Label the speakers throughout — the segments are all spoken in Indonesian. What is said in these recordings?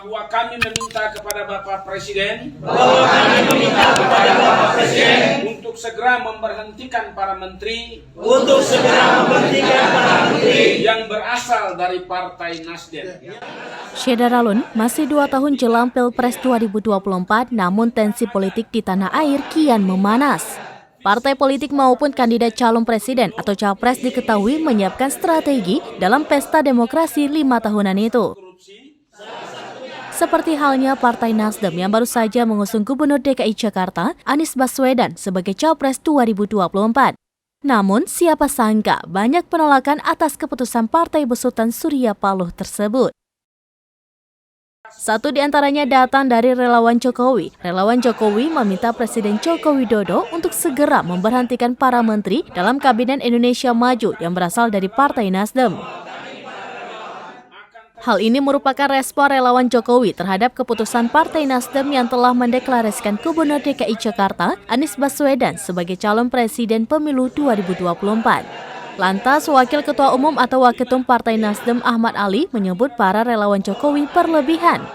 Speaker 1: bahwa kami meminta kepada Bapak Presiden untuk segera memberhentikan para menteri yang berasal dari Partai Nasdem.
Speaker 2: Syederalun, masih 2 tahun jelang Pilpres 2024, namun tensi politik di tanah air kian memanas. Partai politik maupun kandidat calon presiden atau capres diketahui menyiapkan strategi dalam pesta demokrasi 5 tahunan itu. Seperti halnya Partai Nasdem yang baru saja mengusung Gubernur DKI Jakarta, Anies Baswedan, sebagai Capres 2024. Namun, siapa sangka banyak penolakan atas keputusan Partai Besutan Surya Paloh tersebut. Satu di antaranya datang dari relawan Jokowi. Relawan Jokowi meminta Presiden Joko Widodo untuk segera memberhentikan para menteri dalam Kabinet Indonesia Maju yang berasal dari Partai Nasdem. Hal ini merupakan respon relawan Jokowi terhadap keputusan Partai Nasdem yang telah mendeklarasikan Gubernur DKI Jakarta, Anies Baswedan, sebagai calon presiden pemilu 2024. Lantas, Wakil Ketua Umum atau Waketum Partai Nasdem Ahmad Ali menyebut para relawan Jokowi berlebihan.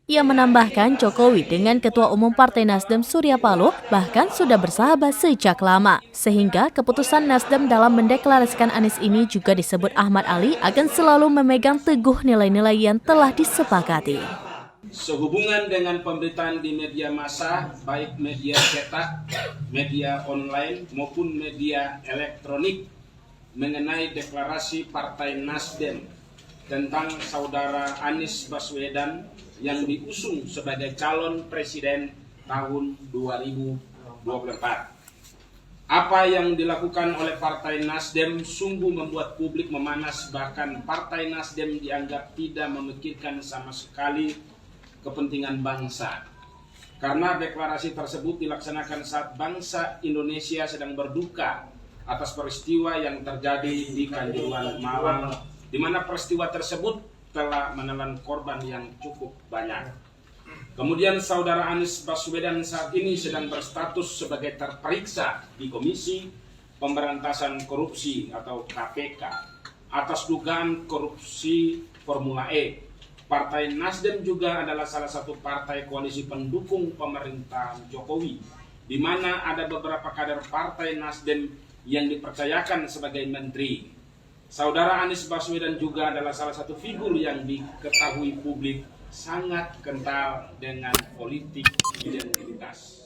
Speaker 2: Ia menambahkan Jokowi dengan Ketua Umum Partai Nasdem Surya Paloh bahkan sudah bersahabat sejak lama. Sehingga keputusan Nasdem dalam mendeklarasikan Anies ini juga disebut Ahmad Ali akan selalu memegang teguh nilai-nilai yang telah disepakati.
Speaker 1: Sehubungan dengan pemberitaan di media massa, baik media cetak, media online maupun media elektronik mengenai deklarasi Partai Nasdem tentang saudara Anies Baswedan yang diusung sebagai calon presiden tahun 2024. Apa yang dilakukan oleh Partai Nasdem sungguh membuat publik memanas, bahkan Partai Nasdem dianggap tidak memikirkan sama sekali kepentingan bangsa. Karena deklarasi tersebut dilaksanakan saat bangsa Indonesia sedang berduka atas peristiwa yang terjadi di Kanjuruhan Malang, di mana peristiwa tersebut telah menelan korban yang cukup banyak. Kemudian saudara Anies Baswedan saat ini sedang berstatus sebagai terperiksa di Komisi Pemberantasan Korupsi atau KPK atas dugaan korupsi Formula E. Partai Nasdem juga adalah salah satu partai koalisi pendukung pemerintahan Jokowi, di mana ada beberapa kader Partai Nasdem yang dipercayakan sebagai menteri. Saudara Anies Baswedan juga adalah salah satu figur yang diketahui publik sangat kental dengan politik identitas.